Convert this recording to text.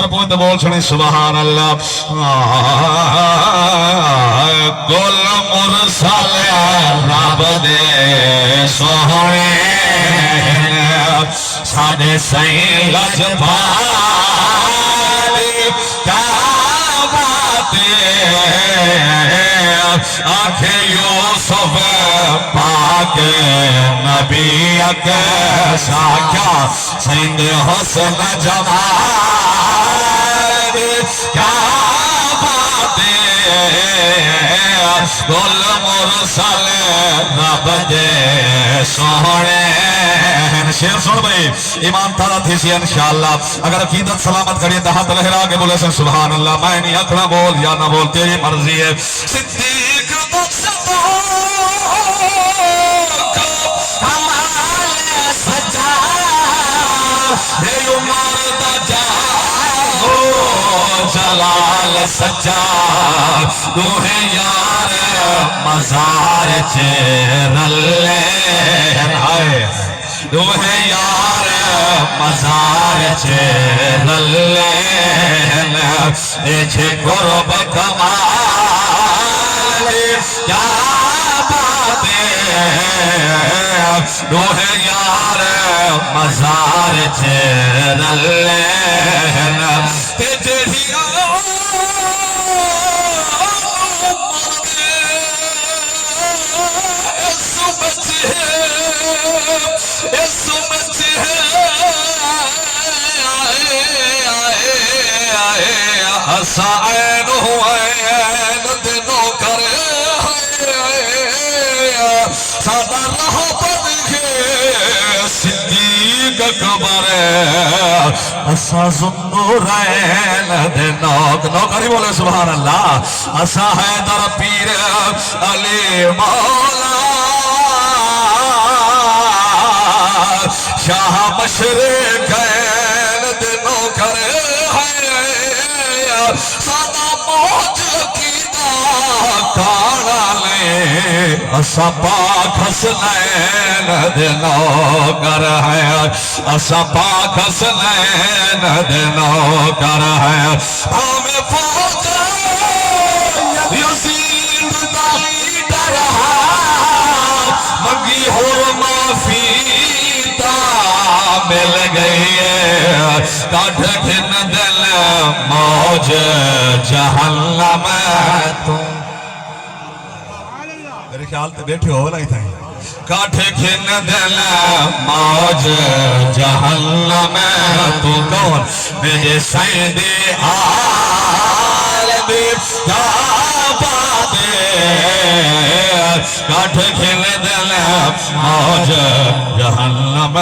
পড়তে বলছেন সুবহানাল্লাহ গোল মুরসালে রব দে সোহরে সাদে সাই লজপালি কাবাতে آنکھ یوسف پاک نبی کے ساکھا سند حسن جمال کیا باتیں گل مرسل رب دے سونے شیر سن بھئی ایمان تھا تھی سی انشاءاللہ اگر عقیدت سلامت کریے تو ہاتھ لہرا کے بولے سن سبحان اللہ میں نہیں اکھنا بول یا نہ بول تیری مرضی ہے صدیق جلال سجا دوہے یار مزار چرلے دوہے یار مزار چرلے ایچھے قرب کمال کیا باتیں دوہے یار مزار چرلے سائن ہوئے دنوں کرے سادہ رہا پدھے صدیق اکبر اسا زنورین دنوں نوکری بولے سبحان اللہ اسا حیدر پیر علی مولا شاہ مشرقین دنوں کرے سادہ موج عقیدہ کانا لے اسا پاک حسنین دنوں کر ہے اسا پاک حسنین دنوں کر ہے ہمیں فوج یزید دائی ڈرہا مگی ہو معافی مل گئی ہے کاٹھ کھن دل موج جہنم تم میرے خیال تے بیٹھے ہو نہیں تھا کاٹھ کھن دل موج جہنم تو کون میرے سیدی عالمی کعبہ کاٹھ کھن دل موج جہنم